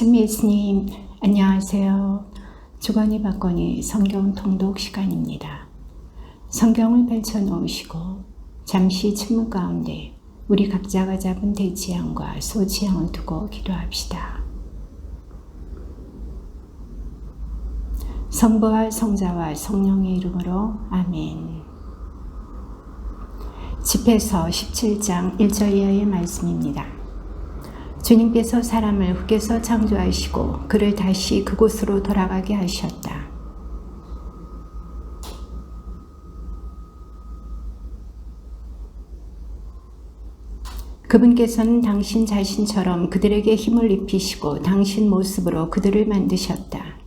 선미스님, 안녕하세요. 주거니 받거니 성경 통독 시간입니다. 성경을 펼쳐놓으시고 잠시 침묵 가운데 우리 각자가 잡은 대지향과 소지향을 두고 기도합시다. 성부와 성자와 성령의 이름으로 아멘. 집회서 17장 1절 이하의 말씀입니다. 주님께서 사람을 흙에서 창조하시고 그를 다시 그곳으로 돌아가게 하셨다. 그분께서는 당신 자신처럼 그들에게 힘을 입히시고 당신 모습으로 그들을 만드셨다.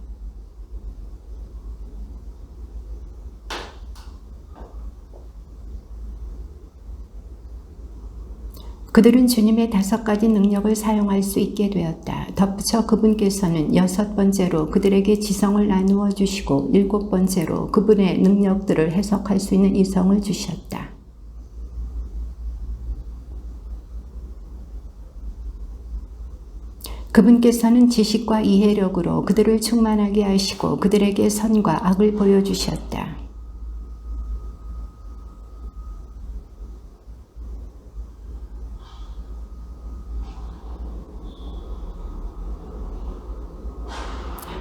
그들은 주님의 5가지 능력을 사용할 수 있게 되었다. 덧붙여 그분께서는 6번째로 그들에게 지성을 나누어 주시고 7번째로 그분의 능력들을 해석할 수 있는 이성을 주셨다. 그분께서는 지식과 이해력으로 그들을 충만하게 하시고 그들에게 선과 악을 보여주셨다.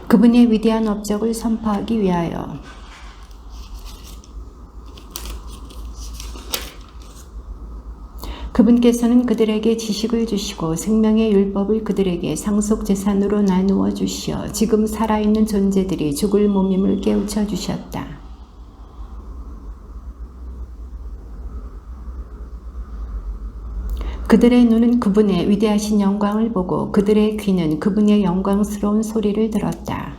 그분의 위대한 업적을 선포하기 위하여 그분께서는 그들에게 지식을 주시고 생명의 율법을 그들에게 상속재산으로 나누어 주시어 지금 살아있는 존재들이 죽을 몸임을 깨우쳐 주셨다. 그들의 눈은 그분의 위대하신 영광을 보고 그들의 귀는 그분의 영광스러운 소리를 들었다.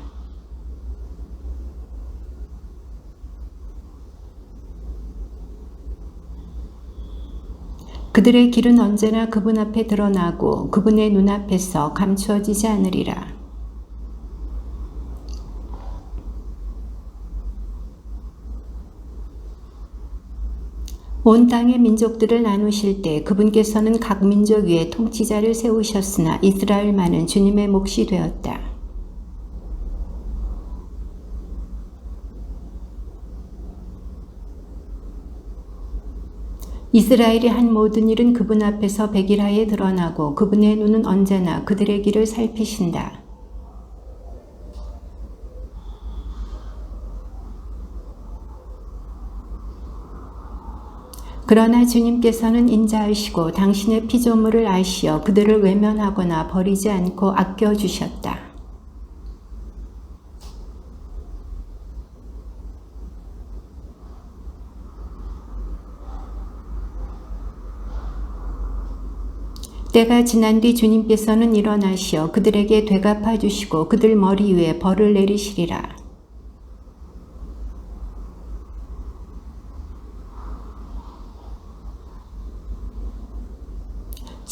그들의 길은 언제나 그분 앞에 드러나고 그분의 눈앞에서 감추어지지 않으리라. 온 땅의 민족들을 나누실 때 그분께서는 각 민족 위에 통치자를 세우셨으나 이스라엘만은 주님의 몫이 되었다. 이스라엘이 한 모든 일은 그분 앞에서 백일하에 드러나고 그분의 눈은 언제나 그들의 길을 살피신다. 그러나 주님께서는 인자하시고 당신의 피조물을 아시어 그들을 외면하거나 버리지 않고 아껴주셨다. 때가 지난 뒤 주님께서는 일어나시어 그들에게 되갚아 주시고 그들 머리 위에 벌을 내리시리라.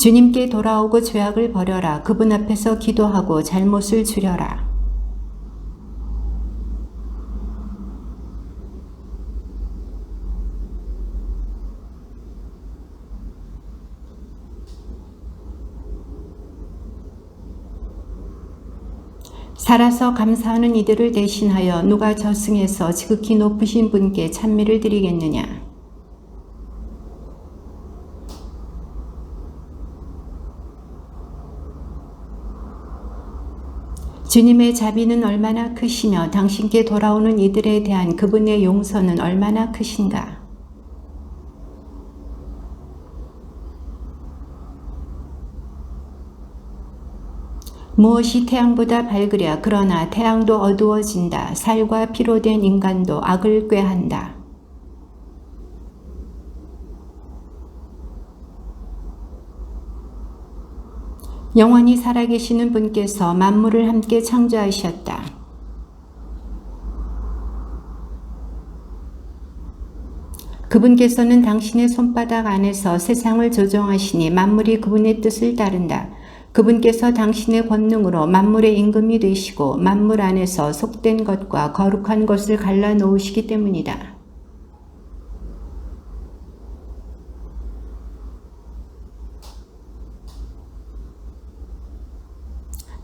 주님께 돌아오고 죄악을 버려라. 그분 앞에서 기도하고 잘못을 줄여라. 살아서 감사하는 이들을 대신하여 누가 저승에서 지극히 높으신 분께 찬미를 드리겠느냐. 주님의 자비는 얼마나 크시며 당신께 돌아오는 이들에 대한 그분의 용서는 얼마나 크신가. 무엇이 태양보다 밝으랴. 그러나 태양도 어두워진다. 살과 피로 된 인간도 악을 꾀한다. 영원히 살아계시는 분께서 만물을 함께 창조하셨다. 그분께서는 당신의 손바닥 안에서 세상을 조정하시니 만물이 그분의 뜻을 따른다. 그분께서 당신의 권능으로 만물의 임금이 되시고 만물 안에서 속된 것과 거룩한 것을 갈라놓으시기 때문이다.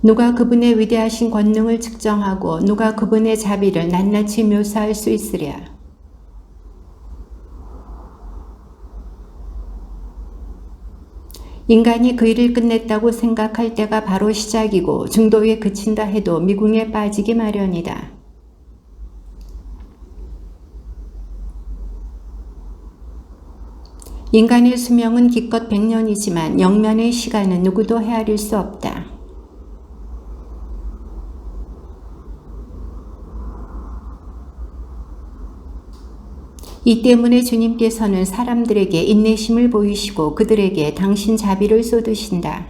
누가 그분의 위대하신 권능을 측정하고 누가 그분의 자비를 낱낱이 묘사할 수 있으랴. 인간이 그 일을 끝냈다고 생각할 때가 바로 시작이고 중도에 그친다 해도 미궁에 빠지기 마련이다. 인간의 수명은 기껏 100년이지만 영면의 시간은 누구도 헤아릴 수 없다. 이 때문에 주님께서는 사람들에게 인내심을 보이시고 그들에게 당신 자비를 쏟으신다.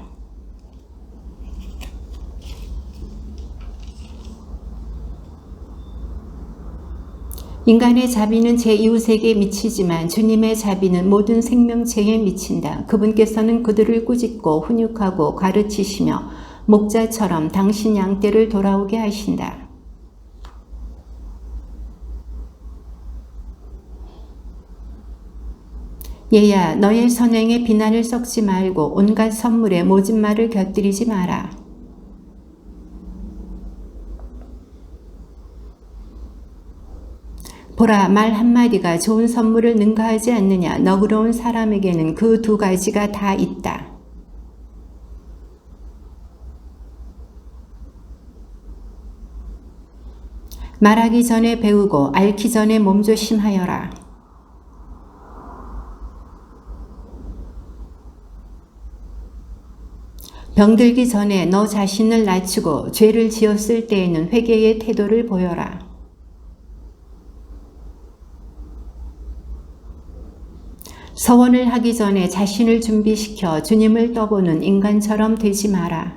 인간의 자비는 제 이웃에게 미치지만 주님의 자비는 모든 생명체에 미친다. 그분께서는 그들을 꾸짖고 훈육하고 가르치시며 목자처럼 당신 양떼를 돌아오게 하신다. 얘야, 너의 선행에 비난을 섞지 말고 온갖 선물에 모진 말을 곁들이지 마라. 보라, 말 한마디가 좋은 선물을 능가하지 않느냐. 너그러운 사람에게는 그 두 가지가 다 있다. 말하기 전에 배우고 앓기 전에 몸조심하여라. 병들기 전에 너 자신을 낮추고 죄를 지었을 때에는 회개의 태도를 보여라. 서원을 하기 전에 자신을 준비시켜 주님을 떠보는 인간처럼 되지 마라.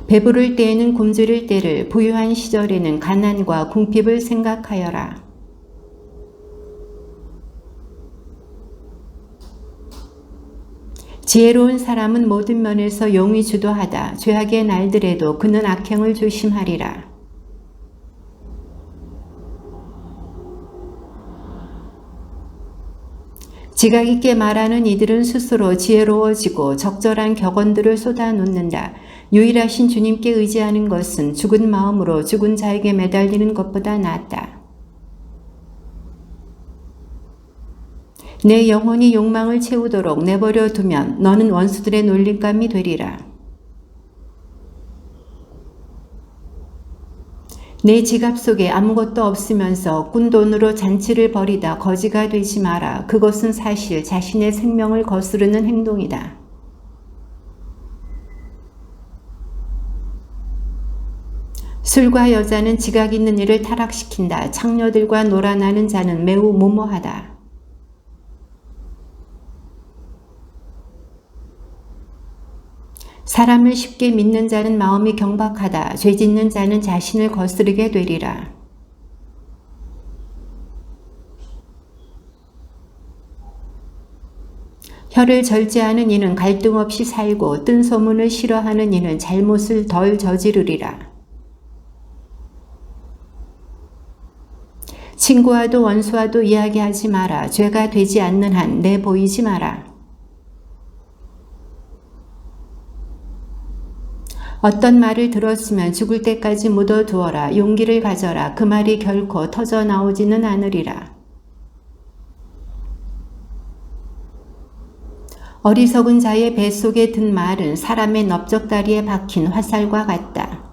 배부를 때에는 굶주릴 때를, 부유한 시절에는 가난과 궁핍을 생각하여라. 지혜로운 사람은 모든 면에서 용이 주도하다. 죄악의 날들에도 그는 악행을 조심하리라. 지각 있게 말하는 이들은 스스로 지혜로워지고 적절한 격언들을 쏟아놓는다. 유일하신 주님께 의지하는 것은 죽은 마음으로 죽은 자에게 매달리는 것보다 낫다. 내 영혼이 욕망을 채우도록 내버려 두면 너는 원수들의 놀림감이 되리라. 내 지갑 속에 아무것도 없으면서 꾼돈으로 잔치를 벌이다 거지가 되지 마라. 그것은 사실 자신의 생명을 거스르는 행동이다. 술과 여자는 지각 있는 일을 타락시킨다. 창녀들과 놀아나는 자는 매우 무모하다. 사람을 쉽게 믿는 자는 마음이 경박하다. 죄 짓는 자는 자신을 거스르게 되리라. 혀를 절제하는 이는 갈등 없이 살고 뜬 소문을 싫어하는 이는 잘못을 덜 저지르리라. 친구와도 원수와도 이야기하지 마라. 죄가 되지 않는 한 내보이지 마라. 어떤 말을 들었으면 죽을 때까지 묻어두어라. 용기를 가져라. 그 말이 결코 터져 나오지는 않으리라. 어리석은 자의 뱃속에 든 말은 사람의 넓적다리에 박힌 화살과 같다.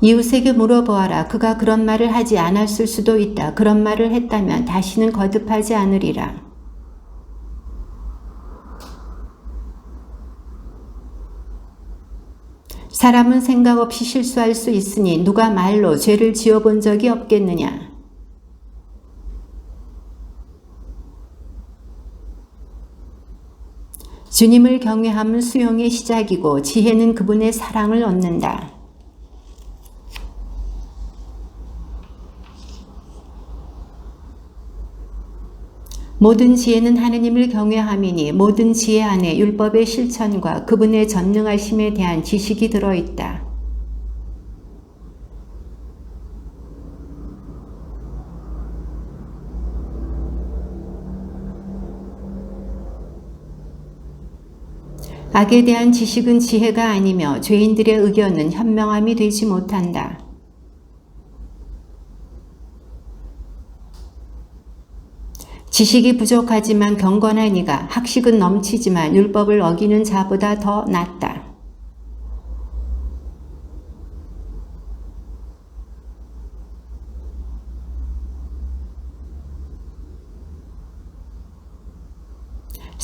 이웃에게 물어보아라. 그가 그런 말을 하지 않았을 수도 있다. 그런 말을 했다면 다시는 거듭하지 않으리라. 사람은 생각 없이 실수할 수 있으니 누가 말로 죄를 지어본 적이 없겠느냐. 주님을 경외함은 수용의 시작이고 지혜는 그분의 사랑을 얻는다. 모든 지혜는 하느님을 경외함이니 모든 지혜 안에 율법의 실천과 그분의 전능하심에 대한 지식이 들어있다. 악에 대한 지식은 지혜가 아니며 죄인들의 의견은 현명함이 되지 못한다. 지식이 부족하지만 경건한 이가 학식은 넘치지만 율법을 어기는 자보다 더 낫다.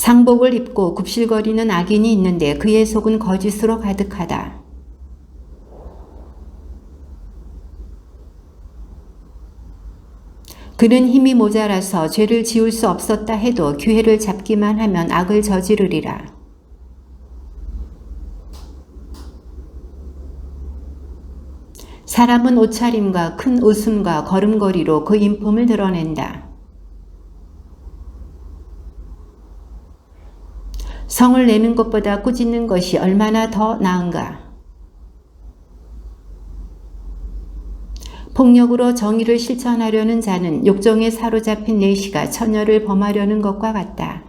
상복을 입고 굽실거리는 악인이 있는데 그의 속은 거짓으로 가득하다. 그는 힘이 모자라서 죄를 지을 수 없었다 해도 기회를 잡기만 하면 악을 저지르리라. 사람은 옷차림과 큰 웃음과 걸음걸이로 그 인품을 드러낸다. 성을 내는 것보다 꾸짖는 것이 얼마나 더 나은가. 폭력으로 정의를 실천하려는 자는 욕정에 사로잡힌 내시가 처녀를 범하려는 것과 같다.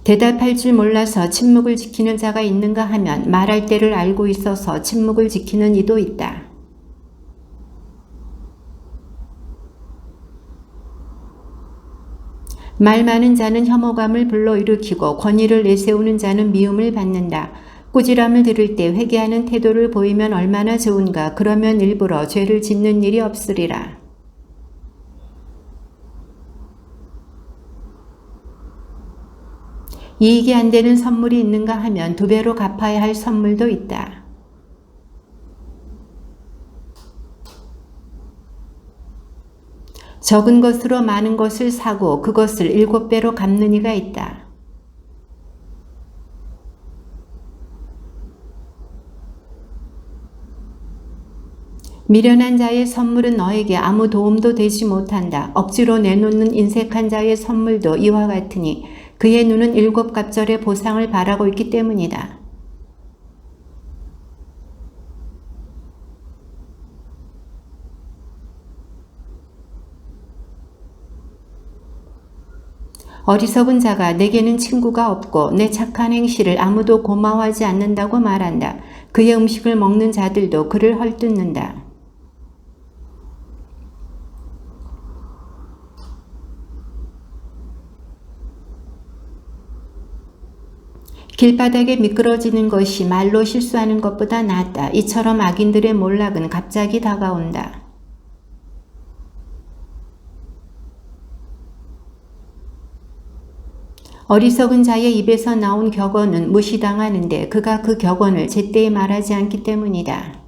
대답할 줄 몰라서 침묵을 지키는 자가 있는가 하면 말할 때를 알고 있어서 침묵을 지키는 이도 있다. 말 많은 자는 혐오감을 불러일으키고 권위를 내세우는 자는 미움을 받는다. 꾸지람을 들을 때 회개하는 태도를 보이면 얼마나 좋은가. 그러면 일부러 죄를 짓는 일이 없으리라. 이익이 안 되는 선물이 있는가 하면 2배로 갚아야 할 선물도 있다. 적은 것으로 많은 것을 사고 그것을 7배로 갚는 이가 있다. 미련한 자의 선물은 너에게 아무 도움도 되지 못한다. 억지로 내놓는 인색한 자의 선물도 이와 같으니 그의 눈은 7갑절의 보상을 바라고 있기 때문이다. 어리석은 자가 내게는 친구가 없고 내 착한 행실을 아무도 고마워하지 않는다고 말한다. 그의 음식을 먹는 자들도 그를 헐뜯는다. 길바닥에 미끄러지는 것이 말로 실수하는 것보다 낫다. 이처럼 악인들의 몰락은 갑자기 다가온다. 어리석은 자의 입에서 나온 격언은 무시당하는데 그가 그 격언을 제때에 말하지 않기 때문이다.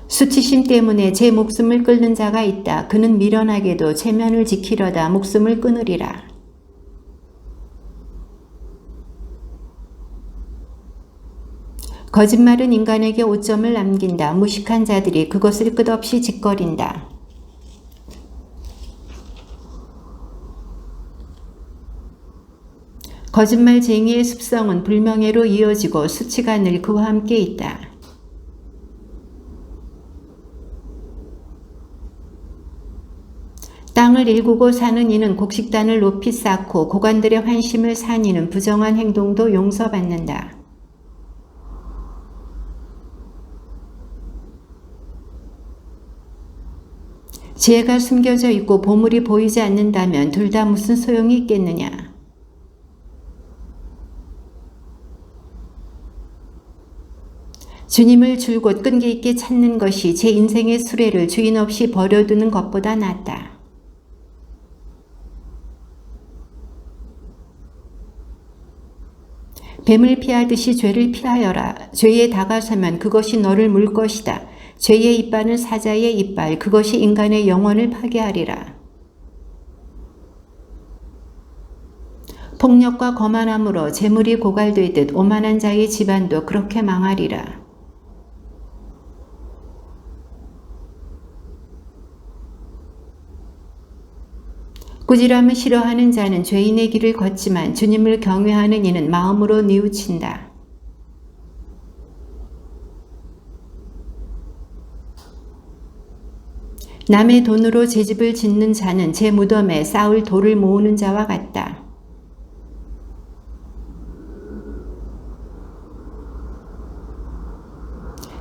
수치심 때문에 제 목숨을 끊는 자가 있다. 그는 미련하게도 체면을 지키려다 목숨을 끊으리라. 거짓말은 인간에게 오점을 남긴다. 무식한 자들이 그것을 끝없이 짓거린다. 거짓말쟁이의 습성은 불명예로 이어지고 수치가 늘 그와 함께 있다. 땅을 일구고 사는 이는 곡식단을 높이 쌓고 고관들의 환심을 산 이는 부정한 행동도 용서받는다. 지혜가 숨겨져 있고 보물이 보이지 않는다면 둘 다 무슨 소용이 있겠느냐. 주님을 줄곧 끈기 있게 찾는 것이 제 인생의 수레를 주인 없이 버려두는 것보다 낫다. 뱀을 피하듯이 죄를 피하여라. 죄에 다가서면 그것이 너를 물 것이다. 죄의 이빨은 사자의 이빨, 그것이 인간의 영혼을 파괴하리라. 폭력과 거만함으로 재물이 고갈되듯 오만한 자의 집안도 그렇게 망하리라. 꾸지람을 싫어하는 자는 죄인의 길을 걷지만 주님을 경외하는 이는 마음으로 뉘우친다. 남의 돈으로 제 집을 짓는 자는 제 무덤에 쌓을 돌을 모으는 자와 같다.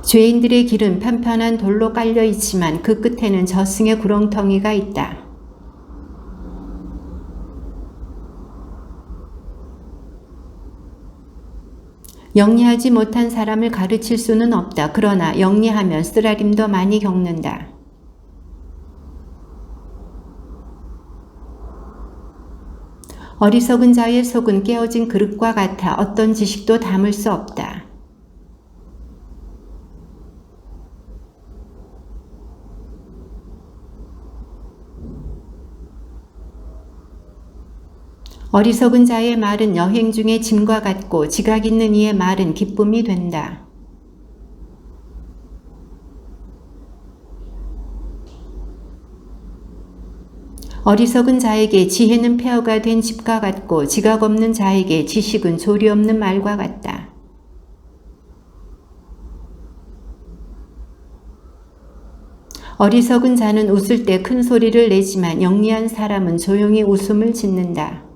죄인들의 길은 편편한 돌로 깔려 있지만 그 끝에는 저승의 구렁텅이가 있다. 영리하지 못한 사람을 가르칠 수는 없다. 그러나 영리하면 쓰라림도 많이 겪는다. 어리석은 자의 속은 깨어진 그릇과 같아 어떤 지식도 담을 수 없다. 어리석은 자의 말은 여행 중에 짐과 같고 지각 있는 이의 말은 기쁨이 된다. 어리석은 자에게 지혜는 폐허가 된 집과 같고 지각 없는 자에게 지식은 조리 없는 말과 같다. 어리석은 자는 웃을 때 큰 소리를 내지만 영리한 사람은 조용히 웃음을 짓는다.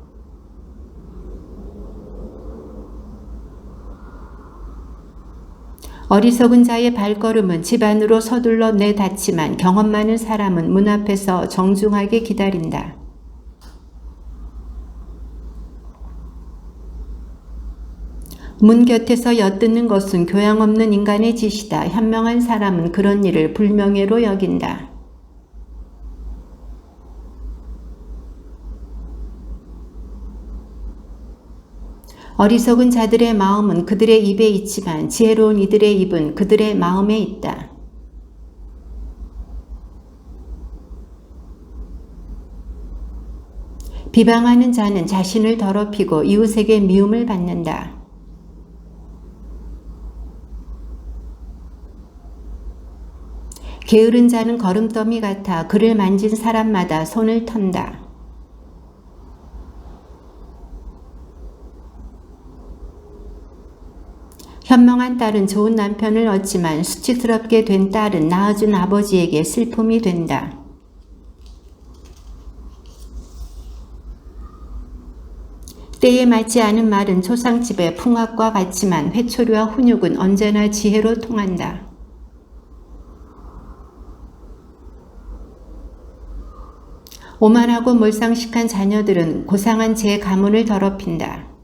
어리석은 자의 발걸음은 집 안으로 서둘러 내닫지만 경험 많은 사람은 문 앞에서 정중하게 기다린다. 문 곁에서 엿듣는 것은 교양 없는 인간의 짓이다. 현명한 사람은 그런 일을 불명예로 여긴다. 어리석은 자들의 마음은 그들의 입에 있지만 지혜로운 이들의 입은 그들의 마음에 있다. 비방하는 자는 자신을 더럽히고 이웃에게 미움을 받는다. 게으른 자는 거름더미 같아 그를 만진 사람마다 손을 턴다. 현명한 딸은 좋은 남편을 얻지만 수치스럽게 된 딸은 낳아준 아버지에게 슬픔이 된다. 때에 맞지 않은 말은 초상집의 풍악과 같지만 회초리와 훈육은 언제나 지혜로 통한다. 오만하고 몰상식한 자녀들은 고상한 제 가문을 더럽힌다.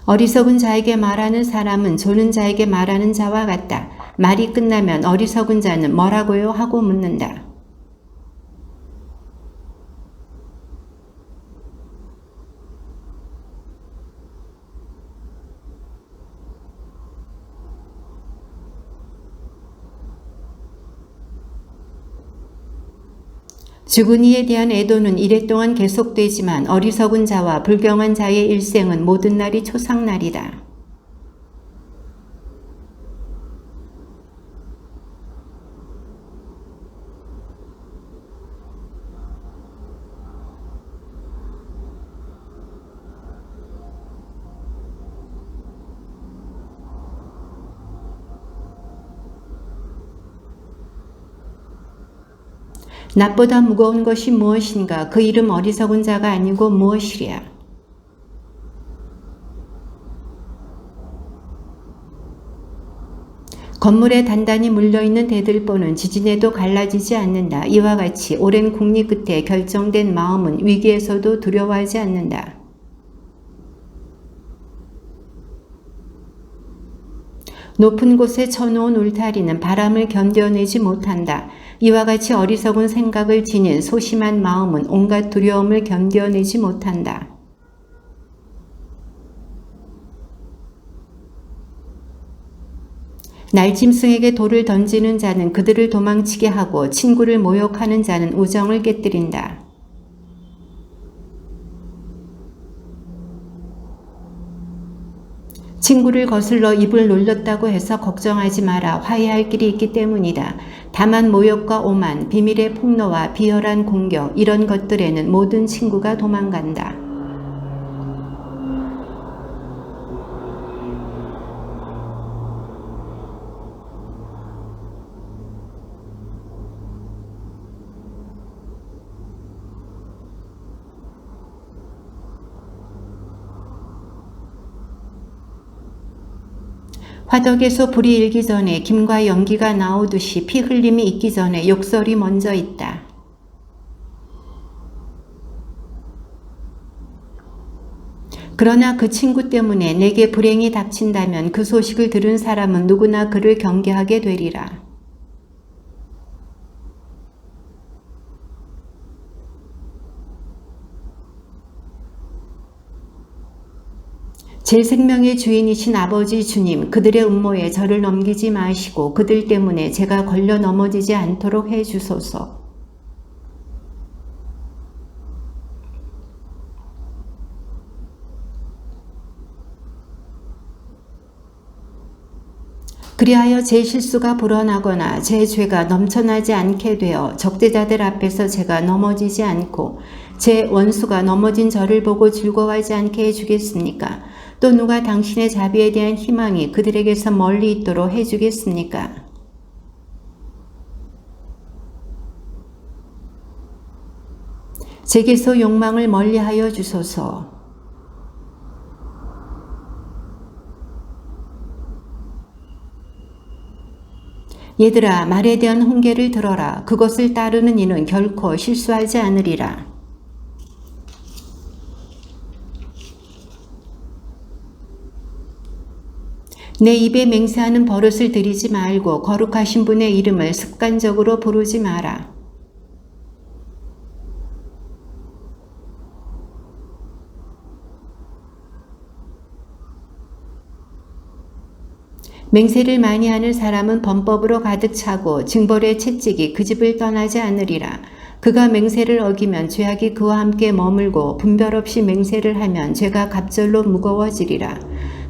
어리석은 자에게 말하는 사람은 조는 자에게 말하는 자와 같다. 말이 끝나면 어리석은 자는 뭐라고요 하고 묻는다. 죽은 이에 대한 애도는 이랫동안 계속되지만 어리석은 자와 불경한 자의 일생은 모든 날이 초상날이다. 낫보다 무거운 것이 무엇인가? 그 이름 어리석은 자가 아니고 무엇이랴? 건물에 단단히 물려있는 대들보는 지진에도 갈라지지 않는다. 이와 같이 오랜 궁리 끝에 결정된 마음은 위기에서도 두려워하지 않는다. 높은 곳에 쳐놓은 울타리는 바람을 견뎌내지 못한다. 이와 같이 어리석은 생각을 지닌 소심한 마음은 온갖 두려움을 견뎌내지 못한다. 날짐승에게 돌을 던지는 자는 그들을 도망치게 하고 친구를 모욕하는 자는 우정을 깨뜨린다. 친구를 거슬러 입을 놀렸다고 해서 걱정하지 마라. 화해할 길이 있기 때문이다. 다만 모욕과 오만, 비밀의 폭로와 비열한 공격 이런 것들에는 모든 친구가 도망간다. 화덕에서 불이 일기 전에 김과 연기가 나오듯이 피 흘림이 있기 전에 욕설이 먼저 있다. 그러나 그 친구 때문에 내게 불행이 닥친다면 그 소식을 들은 사람은 누구나 그를 경계하게 되리라. 제 생명의 주인이신 아버지 주님, 그들의 음모에 저를 넘기지 마시고 그들 때문에 제가 걸려 넘어지지 않도록 해 주소서. 그리하여 제 실수가 불어나거나 제 죄가 넘쳐나지 않게 되어 적대자들 앞에서 제가 넘어지지 않고 제 원수가 넘어진 저를 보고 즐거워하지 않게 해주겠습니까? 또 누가 당신의 자비에 대한 희망이 그들에게서 멀리 있도록 해주겠습니까? 제게서 욕망을 멀리하여 주소서. 얘들아, 말에 대한 훈계를 들어라. 그것을 따르는 이는 결코 실수하지 않으리라. 내 입에 맹세하는 버릇을 들이지 말고 거룩하신 분의 이름을 습관적으로 부르지 마라. 맹세를 많이 하는 사람은 범법으로 가득 차고 징벌의 채찍이 그 집을 떠나지 않으리라. 그가 맹세를 어기면 죄악이 그와 함께 머물고 분별 없이 맹세를 하면 죄가 갑절로 무거워지리라.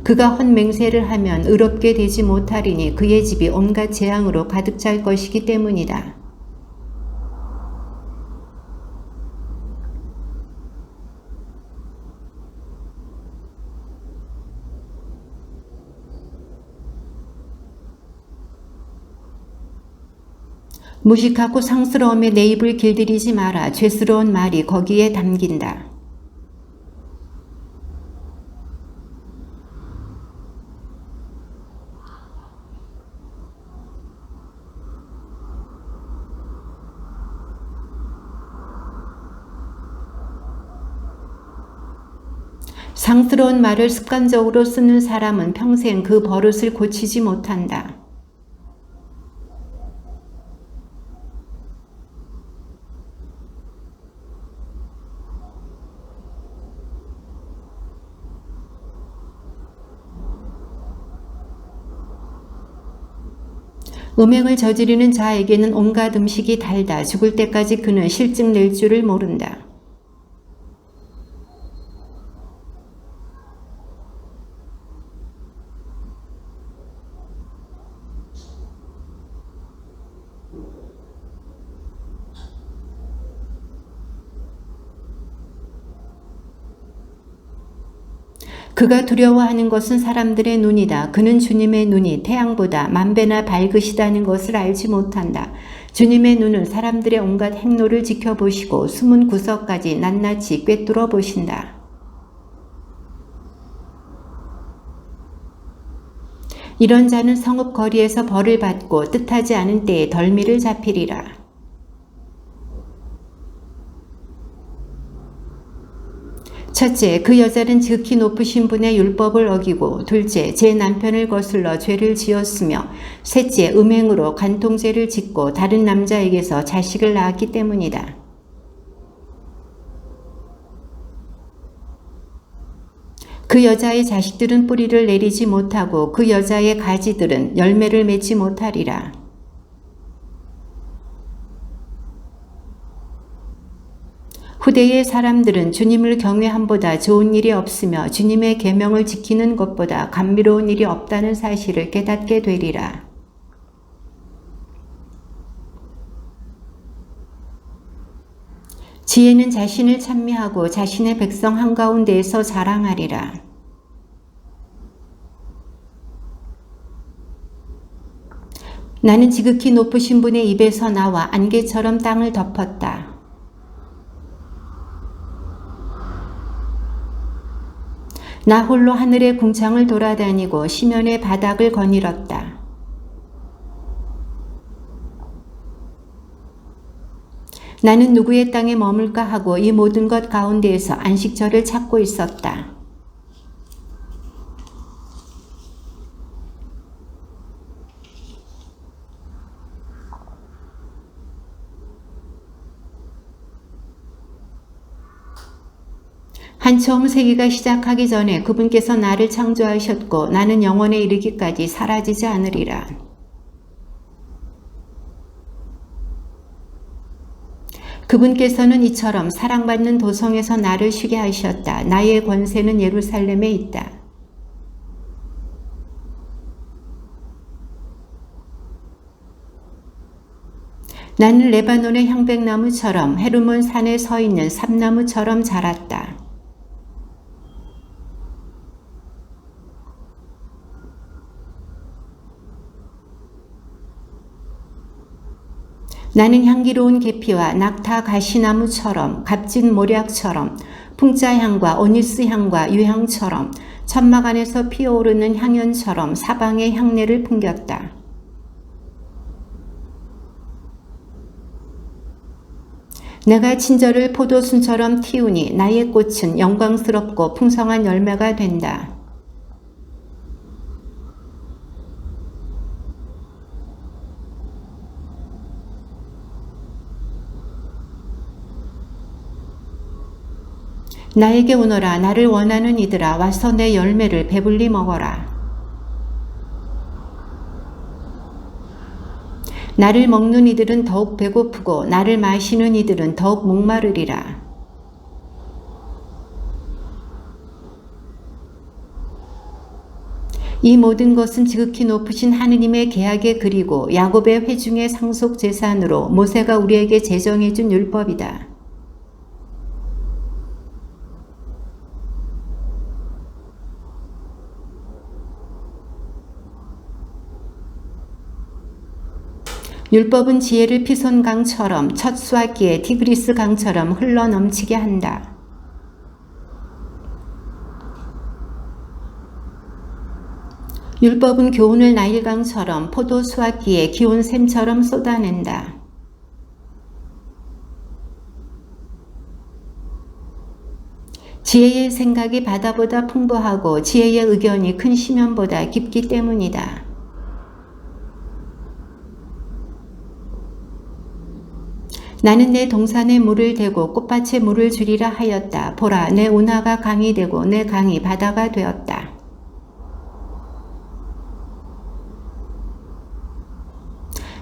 그가 헛맹세를 하면 의롭게 되지 못하리니 그의 집이 온갖 재앙으로 가득 찰 것이기 때문이다. 무식하고 상스러움에 내 입을 길들이지 마라. 죄스러운 말이 거기에 담긴다. 상스러운 말을 습관적으로 쓰는 사람은 평생 그 버릇을 고치지 못한다. 음행을 저지르는 자에게는 온갖 음식이 달다. 죽을 때까지 그는 실증 낼 줄을 모른다. 그가 두려워하는 것은 사람들의 눈이다. 그는 주님의 눈이 태양보다 만배나 밝으시다는 것을 알지 못한다. 주님의 눈은 사람들의 온갖 행로를 지켜보시고 숨은 구석까지 낱낱이 꿰뚫어 보신다. 이런 자는 성읍 거리에서 벌을 받고 뜻하지 않은 때에 덜미를 잡히리라. 첫째, 그 여자는 지극히 높으신 분의 율법을 어기고, 둘째, 제 남편을 거슬러 죄를 지었으며, 셋째, 음행으로 간통죄를 짓고 다른 남자에게서 자식을 낳았기 때문이다. 그 여자의 자식들은 뿌리를 내리지 못하고 그 여자의 가지들은 열매를 맺지 못하리라. 후대의 사람들은 주님을 경외함보다 좋은 일이 없으며 주님의 계명을 지키는 것보다 감미로운 일이 없다는 사실을 깨닫게 되리라. 지혜는 자신을 찬미하고 자신의 백성 한가운데에서 자랑하리라. 나는 지극히 높으신 분의 입에서 나와 안개처럼 땅을 덮었다. 나 홀로 하늘의 궁창을 돌아다니고 시면의 바닥을 거닐었다. 나는 누구의 땅에 머물까 하고 이 모든 것 가운데에서 안식처를 찾고 있었다. 한 처음 세기가 시작하기 전에 그분께서 나를 창조하셨고 나는 영원에 이르기까지 사라지지 않으리라. 그분께서는 이처럼 사랑받는 도성에서 나를 쉬게 하셨다. 나의 권세는 예루살렘에 있다. 나는 레바논의 향백나무처럼 헤르몬 산에 서 있는 삼나무처럼 자랐다. 나는 향기로운 계피와 낙타 가시나무처럼 값진 모략처럼 풍자향과 오니스향과 유향처럼 천막 안에서 피어오르는 향연처럼 사방의 향내를 풍겼다. 내가 친절을 포도순처럼 틔우니 나의 꽃은 영광스럽고 풍성한 열매가 된다. 나에게 오너라. 나를 원하는 이들아 와서 내 열매를 배불리 먹어라. 나를 먹는 이들은 더욱 배고프고 나를 마시는 이들은 더욱 목마르리라. 이 모든 것은 지극히 높으신 하느님의 계약의 글이고 야곱의 회중의 상속 재산으로 모세가 우리에게 제정해 준 율법이다. 율법은 지혜를 피손 강처럼 첫 수확기에 티그리스 강처럼 흘러넘치게 한다. 율법은 교훈을 나일강처럼 포도 수확기에 기온 샘처럼 쏟아낸다. 지혜의 생각이 바다보다 풍부하고 지혜의 의견이 큰 심연보다 깊기 때문이다. 나는 내 동산에 물을 대고 꽃밭에 물을 주리라 하였다. 보라, 내 운하가 강이 되고 내 강이 바다가 되었다.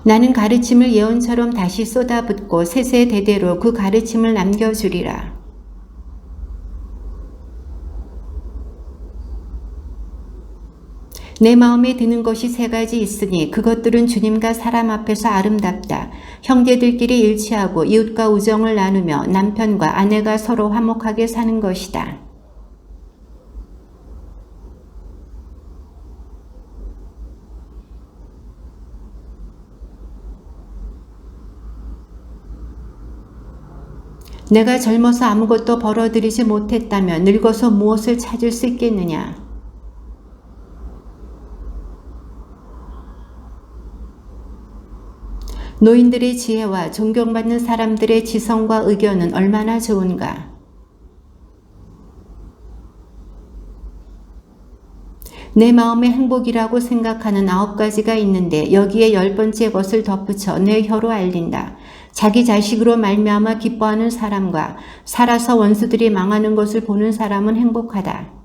나는 가르침을 예언처럼 다시 쏟아붓고 세세대대로 그 가르침을 남겨주리라. 내 마음에 드는 것이 세 가지 있으니 그것들은 주님과 사람 앞에서 아름답다. 형제들끼리 일치하고 이웃과 우정을 나누며 남편과 아내가 서로 화목하게 사는 것이다. 내가 젊어서 아무것도 벌어들이지 못했다면 늙어서 무엇을 찾을 수 있겠느냐? 노인들의 지혜와 존경받는 사람들의 지성과 의견은 얼마나 좋은가? 내 마음의 행복이라고 생각하는 9가지가 있는데 여기에 10번째 것을 덧붙여 내 혀로 알린다. 자기 자식으로 말미암아 기뻐하는 사람과 살아서 원수들이 망하는 것을 보는 사람은 행복하다.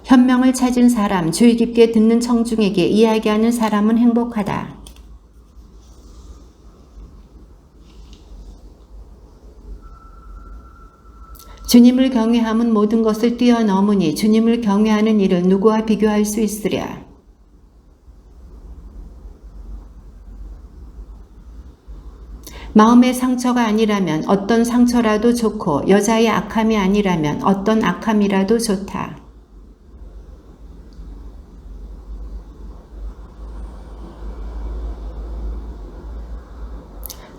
현명을 찾은 사람, 주의 깊게 듣는 청중에게 이야기하는 사람은 행복하다. 주님을 경외함은 모든 것을 뛰어넘으니 주님을 경외하는 일은 누구와 비교할 수 있으랴. 마음의 상처가 아니라면 어떤 상처라도 좋고 여자의 악함이 아니라면 어떤 악함이라도 좋다.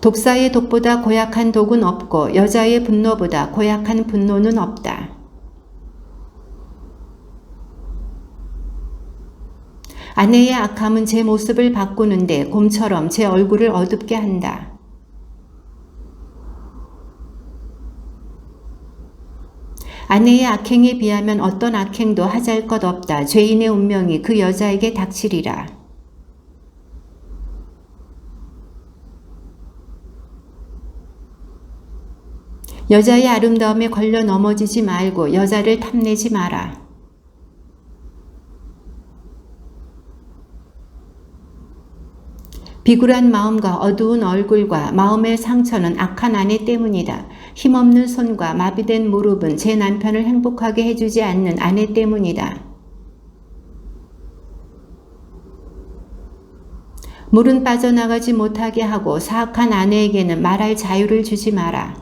독사의 독보다 고약한 독은 없고 여자의 분노보다 고약한 분노는 없다. 아내의 악함은 제 모습을 바꾸는데 곰처럼 제 얼굴을 어둡게 한다. 아내의 악행에 비하면 어떤 악행도 하잘 것 없다. 죄인의 운명이 그 여자에게 닥치리라. 여자의 아름다움에 걸려 넘어지지 말고 여자를 탐내지 마라. 비굴한 마음과 어두운 얼굴과 마음의 상처는 악한 아내 때문이다. 힘없는 손과 마비된 무릎은 제 남편을 행복하게 해주지 않는 아내 때문이다. 물은 빠져나가지 못하게 하고 사악한 아내에게는 말할 자유를 주지 마라.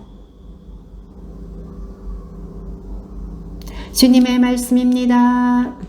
주님의 말씀입니다.